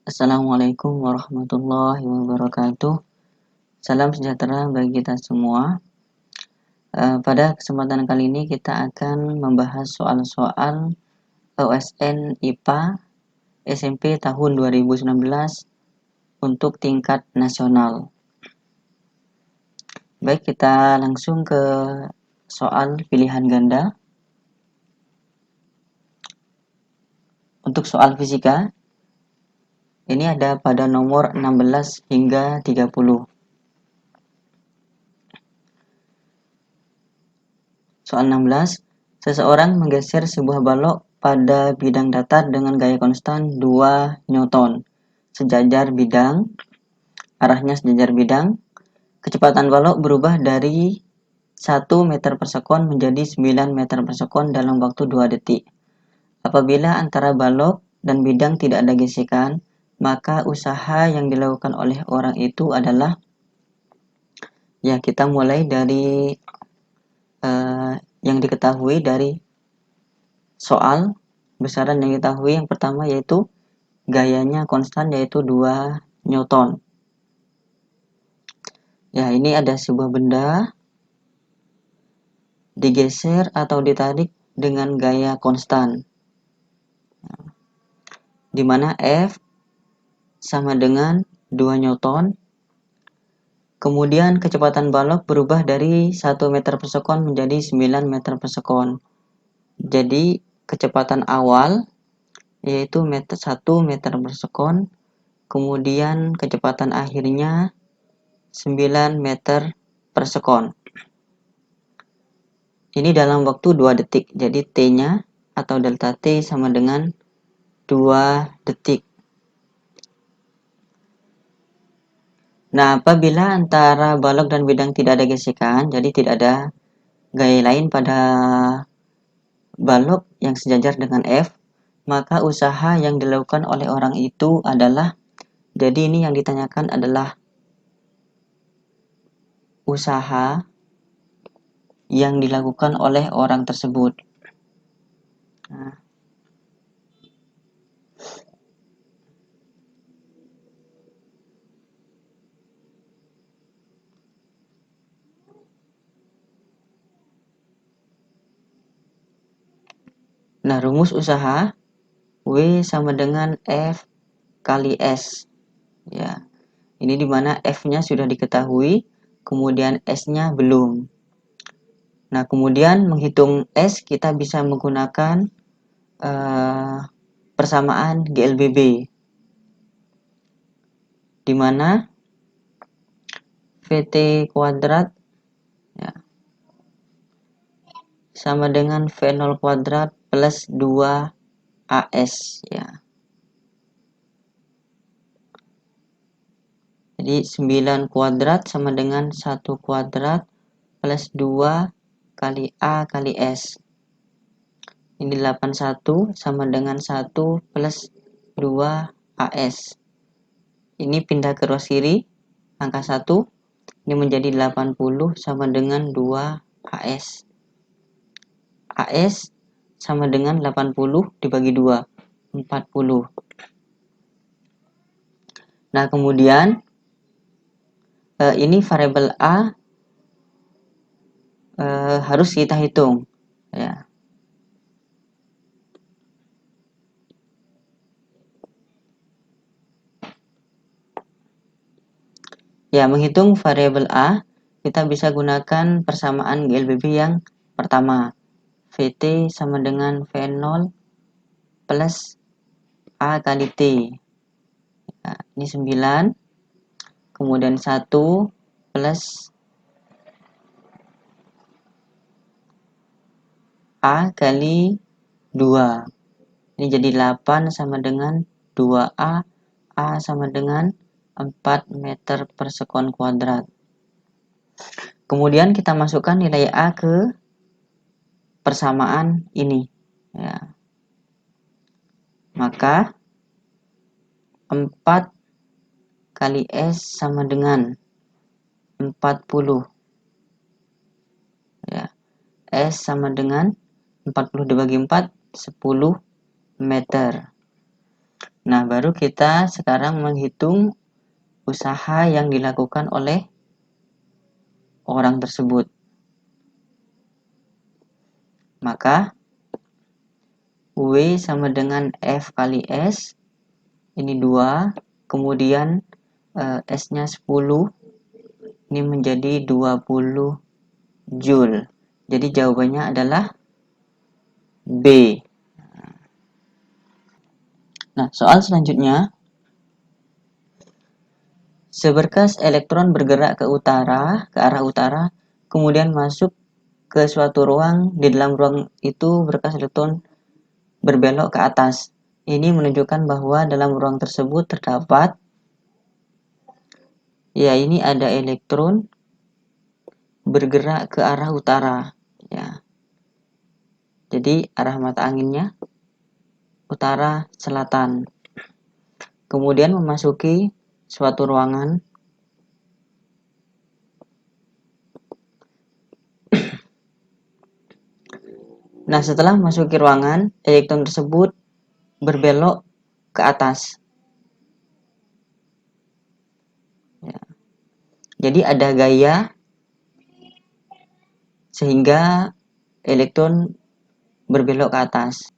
Assalamualaikum warahmatullahi wabarakatuh. Salam sejahtera bagi kita semua. Pada kesempatan kali ini kita akan membahas soal-soal OSN IPA SMP tahun 2019 untuk tingkat nasional. Baik, kita langsung ke soal pilihan ganda. Untuk soal fisika, ini ada pada nomor 16 hingga 30. Soal 16, seseorang menggeser sebuah balok pada bidang datar dengan gaya konstan 2 Newton. Sejajar bidang, arahnya sejajar bidang. Kecepatan balok berubah dari 1 meter per sekon menjadi 9 meter per sekon dalam waktu 2 detik. Apabila antara balok dan bidang tidak ada gesekan, maka usaha yang dilakukan oleh orang itu adalah, ya kita mulai dari yang diketahui dari soal. Besaran yang diketahui yang pertama yaitu gayanya konstan yaitu 2 Newton. Ya, ini ada sebuah benda digeser atau ditarik dengan gaya konstan, di mana F sama dengan 2 Newton. Kemudian kecepatan balok berubah dari 1 meter per sekon menjadi 9 meter per sekon. Jadi kecepatan awal yaitu 1 meter per sekon, kemudian kecepatan akhirnya 9 meter per sekon. Ini dalam waktu 2 detik. Jadi T-nya atau delta T sama dengan 2 detik. Nah, apabila antara balok dan bidang tidak ada gesekan, jadi tidak ada gaya lain pada balok yang sejajar dengan F, maka usaha yang dilakukan oleh orang itu adalah, jadi ini yang ditanyakan adalah usaha yang dilakukan oleh orang tersebut. Nah, rumus usaha W sama dengan F kali S. Ya, ini dimana F-nya sudah diketahui, kemudian S-nya belum. Nah, kemudian menghitung S kita bisa menggunakan persamaan GLBB, di mana VT kuadrat ya, sama dengan V0 kuadrat plus 2 AS ya. Jadi 9 kuadrat sama dengan 1 kuadrat plus 2 kali A kali S. Ini 81 sama dengan 1 plus 2 AS. Ini pindah ke ruas kiri, angka 1. Ini menjadi 80 sama dengan 2 AS. AS sama dengan 80 dibagi 2, 40. Nah, kemudian ini variabel A harus kita hitung ya. Ya, menghitung variabel A kita bisa gunakan persamaan GLBB yang pertama, VT sama dengan V0 plus A kali T. Nah, ini 9, kemudian 1 plus A kali 2. Ini jadi 8 sama dengan 2A. A sama dengan 4 meter per sekon kuadrat. Kemudian kita masukkan nilai A ke persamaan ini ya. Maka 4 kali S sama dengan 40 ya. S sama dengan 40 dibagi 4, 10 meter. Nah, baru kita sekarang menghitung usaha yang dilakukan oleh orang tersebut. Maka W sama dengan F kali S, ini 2, kemudian S-nya 10, ini menjadi 20 Joule. Jadi jawabannya adalah B. Nah, soal selanjutnya, seberkas elektron bergerak ke arah utara, kemudian masuk ke suatu ruang. Di dalam ruang itu berkas elektron berbelok ke atas. Ini menunjukkan bahwa dalam ruang tersebut terdapat, ya ini ada elektron bergerak ke arah utara. Ya. Jadi arah mata anginnya utara selatan. Kemudian memasuki suatu ruangan. Nah, setelah memasuki ruangan, elektron tersebut berbelok ke atas. Ya. Jadi ada gaya sehingga elektron berbelok ke atas.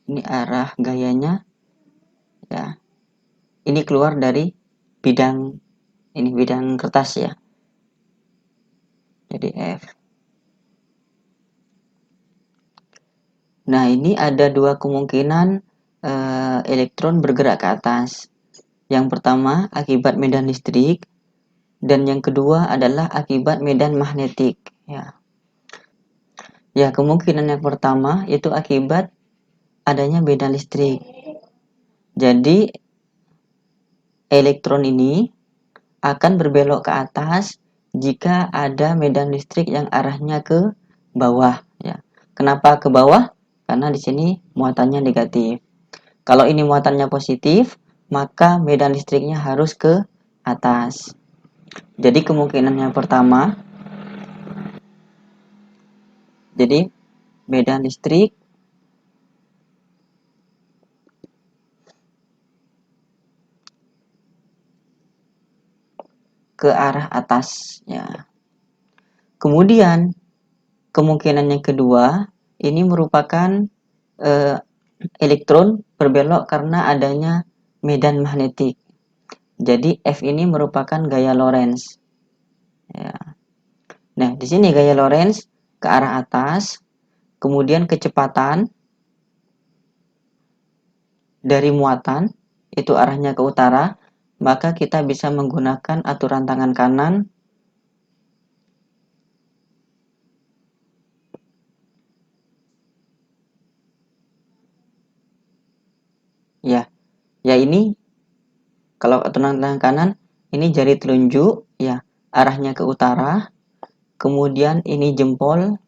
Ini arah gayanya, ya. Ini keluar dari bidang kertas ya. Jadi F. Nah, ini ada dua kemungkinan elektron bergerak ke atas. Yang pertama akibat medan listrik, dan yang kedua adalah akibat medan magnetik. Ya, kemungkinan yang pertama itu akibat adanya medan listrik. Jadi elektron ini akan berbelok ke atas jika ada medan listrik yang arahnya ke bawah. Ya. Kenapa ke bawah? Karena di sini muatannya negatif. Kalau ini muatannya positif, maka medan listriknya harus ke atas. Jadi kemungkinan yang pertama, jadi medan listrik ke arah atas. Ya. Kemudian kemungkinan yang kedua, ini merupakan elektron berbelok karena adanya medan magnetik. Jadi F ini merupakan gaya Lorentz. Ya. Nah, di sini gaya Lorentz ke arah atas, kemudian kecepatan dari muatan itu arahnya ke utara, maka kita bisa menggunakan aturan tangan kanan. Ya ini kalau aturan tangan kanan, ini jari telunjuk, ya arahnya ke utara, kemudian ini jempol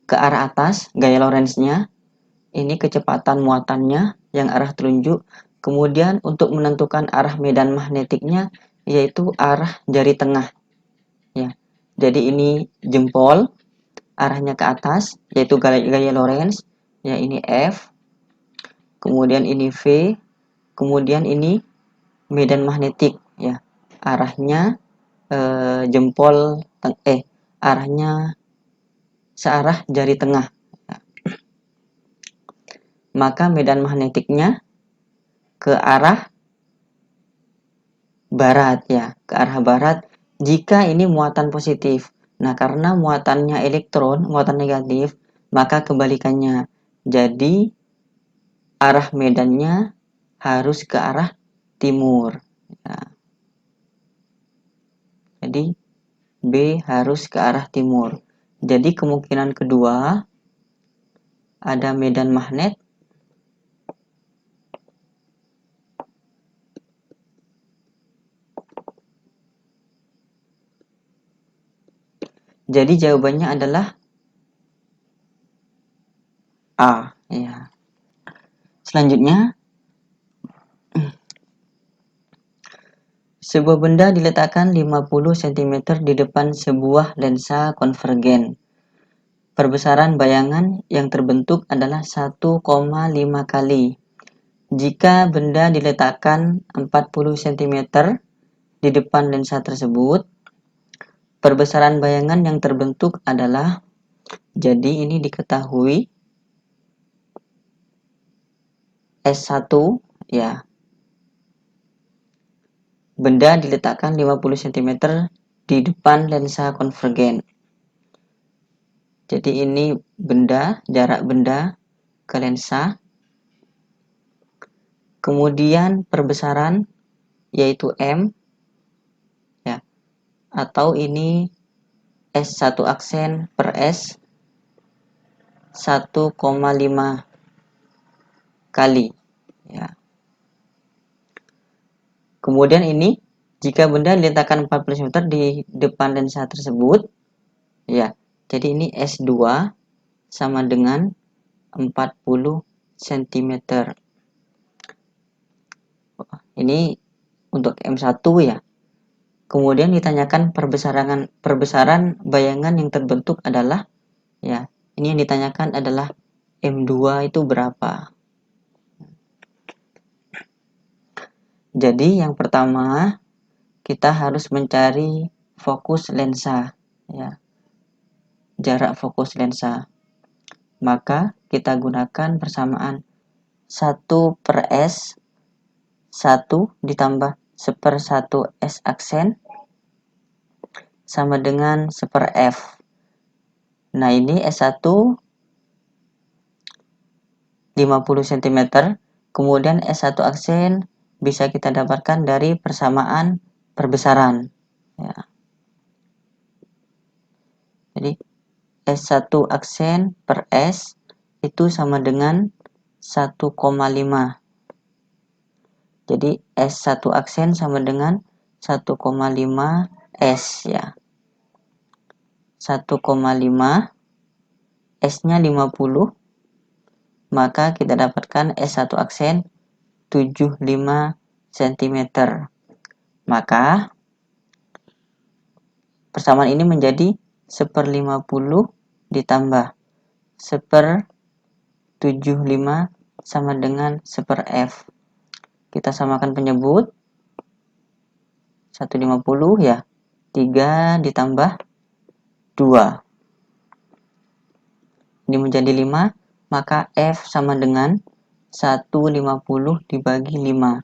ke arah atas, gaya Lorentz-nya, ini kecepatan muatannya yang arah telunjuk, kemudian untuk menentukan arah medan magnetiknya yaitu arah jari tengah. Ya, jadi ini jempol arahnya ke atas yaitu gaya Lorentz, ya ini F, kemudian ini V, kemudian ini medan magnetik, ya arahnya jempol arahnya searah jari tengah. Maka medan magnetiknya ke arah barat, ya ke arah barat jika ini muatan positif. Nah, karena muatannya elektron, muatan negatif, maka kebalikannya. Jadi arah medannya harus ke arah timur. Nah, jadi B harus ke arah timur. Jadi kemungkinan kedua ada medan magnet jadi jawabannya adalah A, ya. Selanjutnya, sebuah benda diletakkan 50 cm di depan sebuah lensa konvergen. Perbesaran bayangan yang terbentuk adalah 1,5 kali. Jika benda diletakkan 40 cm di depan lensa tersebut, perbesaran bayangan yang terbentuk adalah, jadi ini diketahui S1 ya. Benda diletakkan 50 cm di depan lensa konvergen. Jadi ini benda, jarak benda ke lensa. Kemudian perbesaran yaitu M ya. Atau ini S1 aksen per S 1,5 kali ya. Kemudian ini jika benda diletakkan 40 cm di depan lensa tersebut ya. Jadi ini S2 sama dengan 40 cm. Ini untuk M1 ya. Kemudian ditanyakan perbesaran bayangan yang terbentuk adalah ya. Ini yang ditanyakan adalah M2 itu berapa. Jadi yang pertama kita harus mencari fokus lensa ya. Jarak fokus lensa. Maka kita gunakan persamaan 1 per S 1 ditambah 1/1 S aksen sama dengan 1/F. Nah ini S1 50 cm, kemudian S1 aksen bisa kita dapatkan dari persamaan perbesaran ya. Jadi S1 aksen per S itu sama dengan 1,5. Jadi S1 aksen sama dengan 1,5 S ya. 1,5 S-nya 50, maka kita dapatkan S1 aksen 75 cm. Maka persamaan ini menjadi 1/50 ditambah 1/75 sama dengan 1/F. Kita samakan penyebut 150 ya. 3 ditambah 2. Ini menjadi 5, maka F sama dengan 150 dibagi 5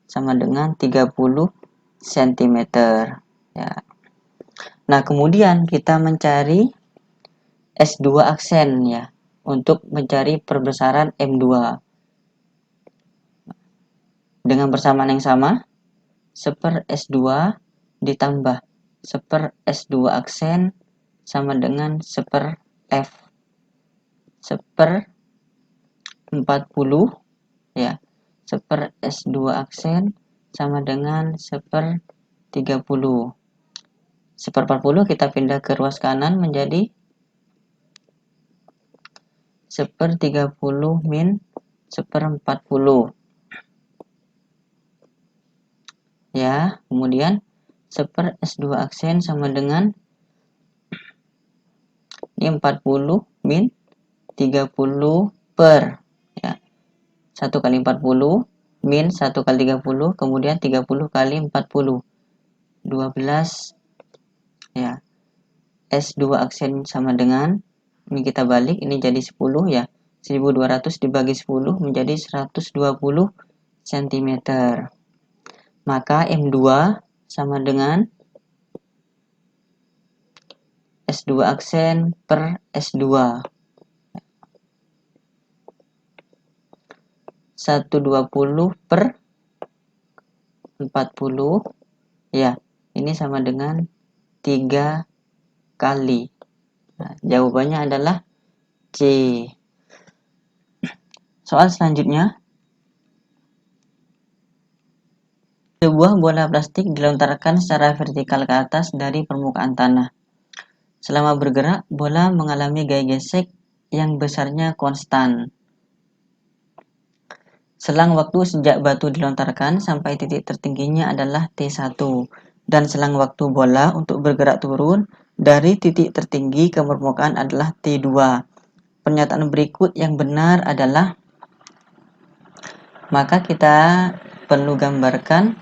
sama dengan 30 cm ya. Nah, kemudian kita mencari S2 aksen ya untuk mencari perbesaran M2. Dengan persamaan yang sama, 1/S2 ditambah 1/S2 aksen sama dengan 1/F 1/40 ya. 1/S2 aksen sama dengan 1/30. 1/40 kita pindah ke ruas kanan menjadi 1/30 min 1/40 ya. Kemudian 1/S2 aksen sama dengan ini 40 min 30 per ya. 1 kali 40 min 1 kali 30, kemudian 30 kali 40 12 ya. S2 aksen sama dengan, ini kita balik, ini jadi 10 ya. 1200 dibagi 10 menjadi 120 cm. Maka M2 sama dengan S2 aksen per S2 120 per 40 ya. Ini sama dengan 3 kali. Nah, jawabannya adalah C. Soal selanjutnya, sebuah bola plastik dilontarkan secara vertikal ke atas dari permukaan tanah. Selama bergerak, bola mengalami gaya gesek yang besarnya konstan. Selang waktu sejak batu dilontarkan sampai titik tertingginya adalah T1, dan selang waktu bola untuk bergerak turun dari titik tertinggi ke permukaan adalah T2. Pernyataan berikut yang benar adalah, maka kita perlu gambarkan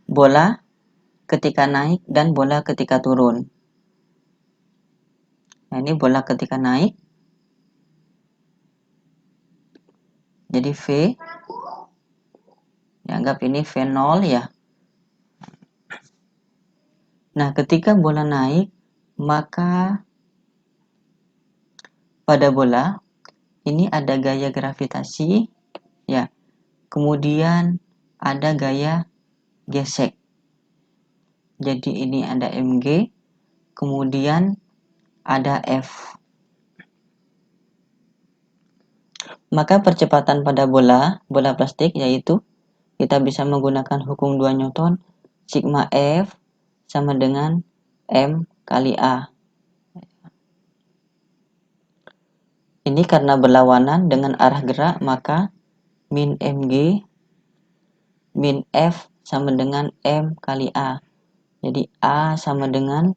bola ketika naik dan bola ketika turun. Nah, ini bola ketika naik, jadi V, anggap ini V0 ya. Nah, ketika bola naik, maka pada bola ini ada gaya gravitasi ya. Kemudian ada gaya gesek. Jadi ini ada mg, kemudian ada F. Maka percepatan pada bola plastik yaitu kita bisa menggunakan hukum 2 Newton, sigma F sama dengan M kali A. Ini karena berlawanan dengan arah gerak, maka min mg min F sama dengan M kali A. Jadi A sama dengan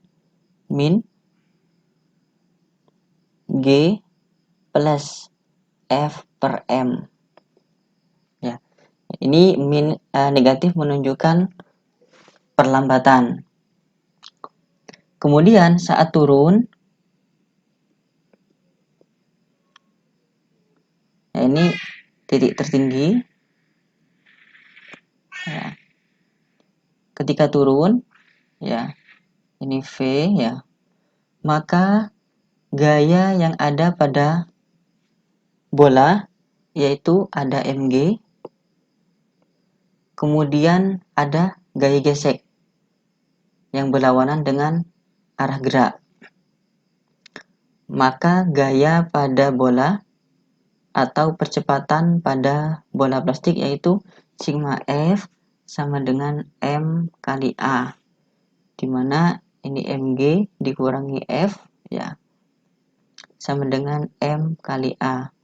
min G plus F per M. Ya, ini min negatif menunjukkan perlambatan. Kemudian saat turun, ya ini titik tertinggi. Ya. Ketika turun, ya ini V ya, maka gaya yang ada pada bola yaitu ada mg, kemudian ada gaya gesek yang berlawanan dengan arah gerak. Maka gaya pada bola atau percepatan pada bola plastik yaitu sigma F sama dengan M kali A, dimana ini mg dikurangi F ya sama dengan M kali A.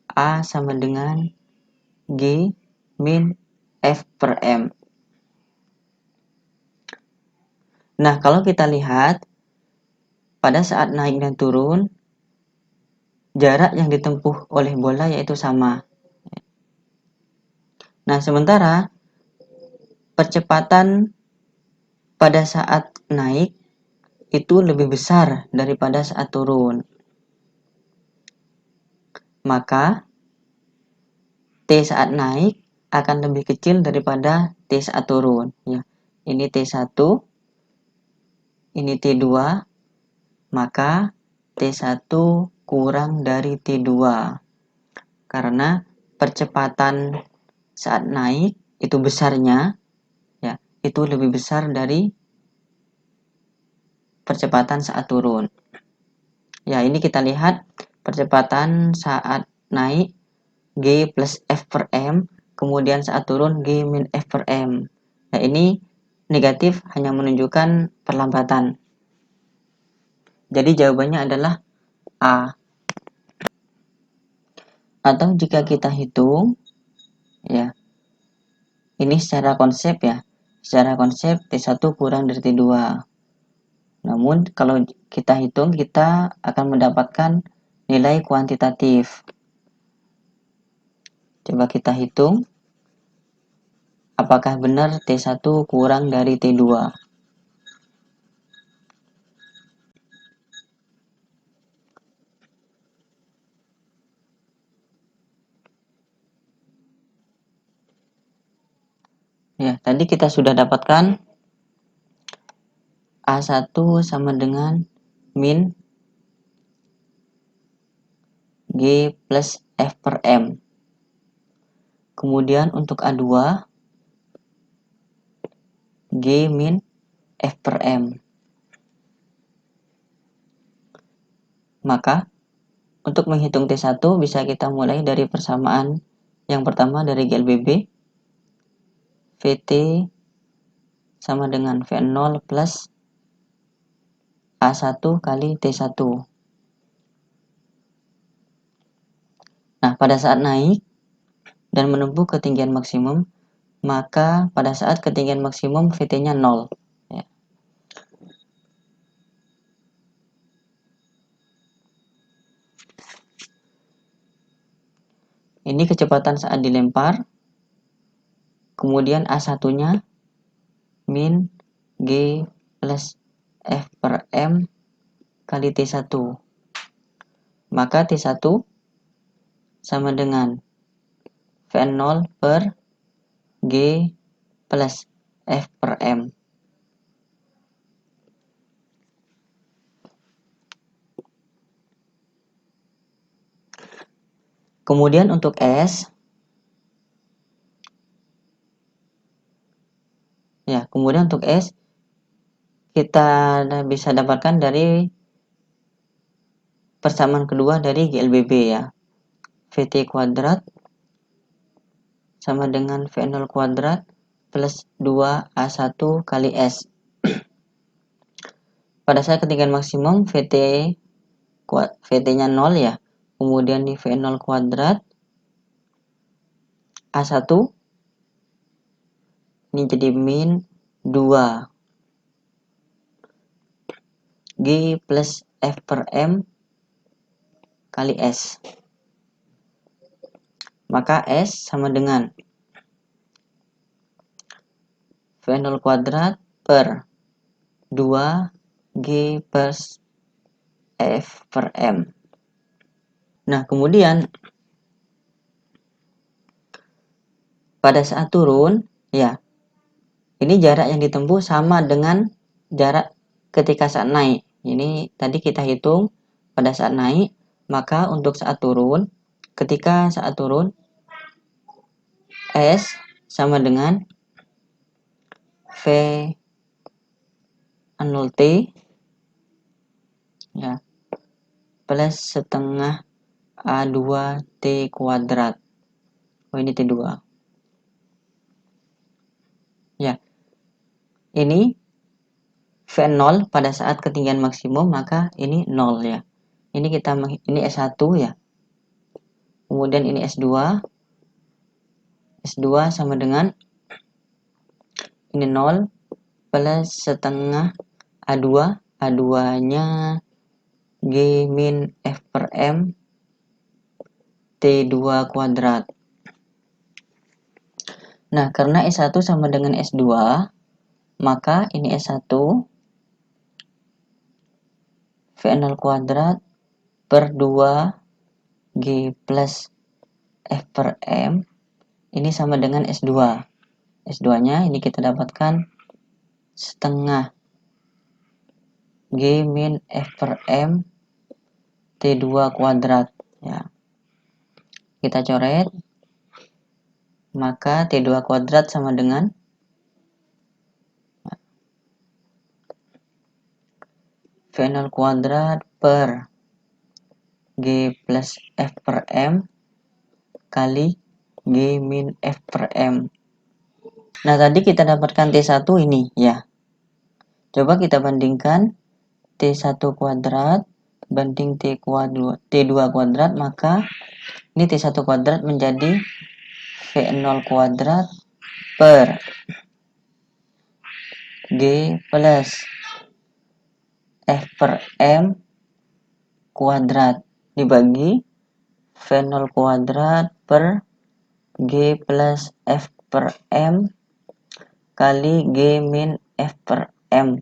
A sama dengan G min F per M. Nah, kalau kita lihat pada saat naik dan turun, jarak yang ditempuh oleh bola yaitu sama. Nah, sementara percepatan pada saat naik itu lebih besar daripada saat turun. Maka T saat naik akan lebih kecil daripada T saat turun. Ya, ini T1, ini T2, maka T1 kurang dari T2. Karena percepatan saat naik itu besarnya, ya, itu lebih besar dari percepatan saat turun. Ya, ini kita lihat percepatan saat naik G plus F per M, kemudian saat turun G min F per M. Nah, ini negatif hanya menunjukkan perlambatan. Jadi jawabannya adalah A. Atau jika kita hitung, ya, ini secara konsep ya, secara konsep T1 kurang dari T2. Namun kalau kita hitung, kita akan mendapatkan nilai kuantitatif. Coba kita hitung, apakah benar T1 kurang dari T2. Ya, tadi kita sudah dapatkan A1 sama dengan min G plus F per M. Kemudian untuk A2, G min F per M. Maka, untuk menghitung T1 bisa kita mulai dari persamaan yang pertama dari GLBB. VT sama dengan V0 plus A1 kali T1. Nah, pada saat naik dan menempuh ketinggian maksimum, maka pada saat ketinggian maksimum VT-nya 0. Ini kecepatan saat dilempar. Kemudian A1-nya min G plus F per M kali T1. Maka T1 sama dengan V0 per G plus F per M. Kemudian untuk S, kita bisa dapatkan dari persamaan kedua dari GLBB ya. VT kuadrat sama dengan V0 kuadrat plus 2A1 kali S. Pada saat ketinggian maksimum VT-nya 0 ya. Kemudian di V0 kuadrat A1 ini jadi min 2 G plus F per M kali S. Maka S sama dengan V0 kuadrat per 2 G plus F per M. Nah, kemudian pada saat turun, ya, ini jarak yang ditempuh sama dengan jarak ketika saat naik. Ini tadi kita hitung pada saat naik, maka untuk saat turun, ketika saat turun, S sama dengan V0T ya, plus setengah A2T kuadrat. Oh, ini T2. Ya, ini V0 pada saat ketinggian maksimum, maka ini 0 ya. Ini S1 ya. Kemudian ini S2. S2 sama dengan ini 0 plus setengah A2. A2-nya G min F per M T2 kuadrat. Nah, karena S1 sama dengan S2, maka ini S1 V0 kuadrat per 2 G plus F per M ini sama dengan S2. S2-nya ini kita dapatkan setengah G min F per M T2 kuadrat ya. Kita coret, maka T2 kuadrat sama dengan V0 kuadrat per G plus F per M kali G min F per M. Nah, tadi kita dapatkan T1 ini ya. Coba kita bandingkan T1 kuadrat banding T2 kuadrat, maka ini T1 kuadrat menjadi V0 kuadrat per G plus F per M kuadrat dibagi V0 kuadrat per G plus F per M kali G min F per M.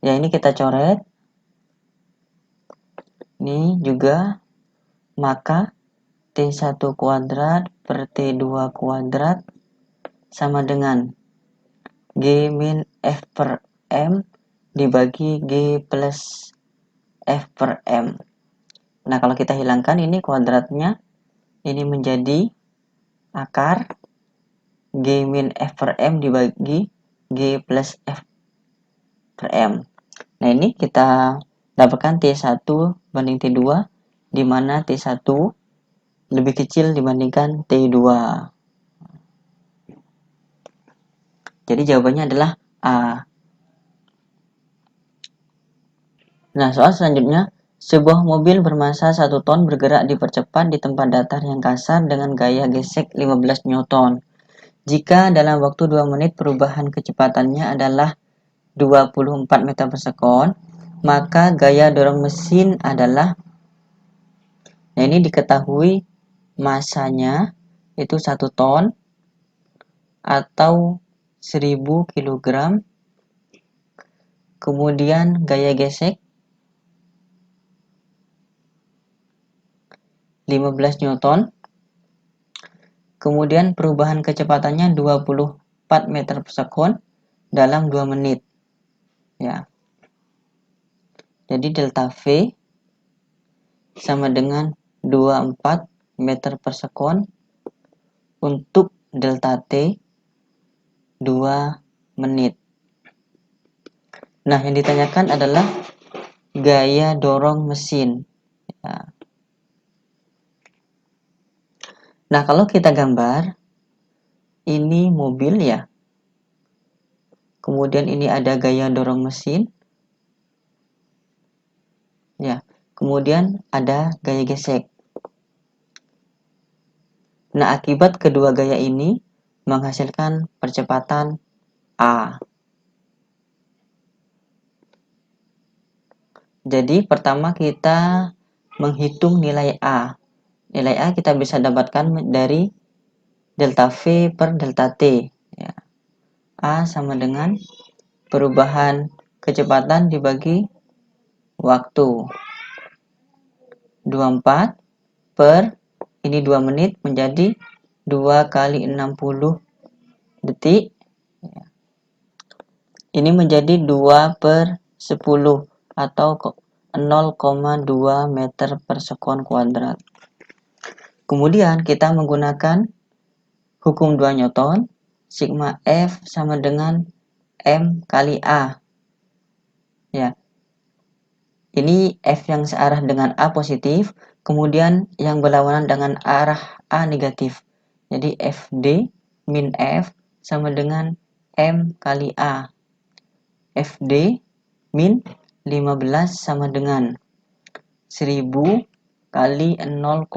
Ya, ini kita coret. Ini juga, maka T1 kuadrat per T2 kuadrat sama dengan G min F per M dibagi G plus F per M. Nah, kalau kita hilangkan ini kuadratnya, ini menjadi akar G min F per M dibagi G plus F per M. Nah, ini kita dapatkan T1 banding T2, di mana T1 lebih kecil dibandingkan T2. Jadi jawabannya adalah A. Nah, soal selanjutnya, sebuah mobil bermassa 1 ton bergerak dipercepat di tempat datar yang kasar dengan gaya gesek 15 Newton. Jika dalam waktu 2 menit perubahan kecepatannya adalah 24 meter per sekon, maka gaya dorong mesin adalah, nah ini diketahui masanya itu 1 ton atau 1000 kg. Kemudian gaya gesek 15 Newton. Kemudian perubahan kecepatannya 24 meter per sekon dalam 2 menit. Ya. Jadi delta V sama dengan 24 meter per sekon untuk delta T 2 menit. Nah, yang ditanyakan adalah gaya dorong mesin. Ya. Nah, kalau kita gambar, ini mobil ya. Kemudian ini ada gaya dorong mesin. Ya, kemudian ada gaya gesek. Nah, akibat kedua gaya ini menghasilkan percepatan A. Jadi, pertama kita menghitung nilai A. Nilai A kita bisa dapatkan dari delta V per delta T. Ya. A sama dengan perubahan kecepatan dibagi waktu. 24 per ini 2 menit menjadi 2 kali 60 detik. Ini menjadi 2 per 10 atau 0,2 meter per sekon kuadrat. Kemudian kita menggunakan hukum 2 Newton, sigma F sama dengan M kali A. Ya. Ini F yang searah dengan A positif, kemudian yang berlawanan dengan arah A negatif. Jadi FD min F sama dengan M kali A. FD min 15 sama dengan 1000 kali 0,2.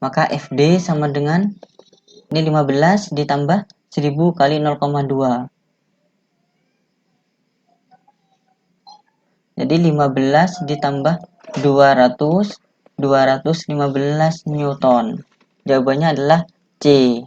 Maka FD sama dengan ini 15 ditambah 1000 kali 0,2. Jadi 15 ditambah 215 Newton. Jawabannya adalah C.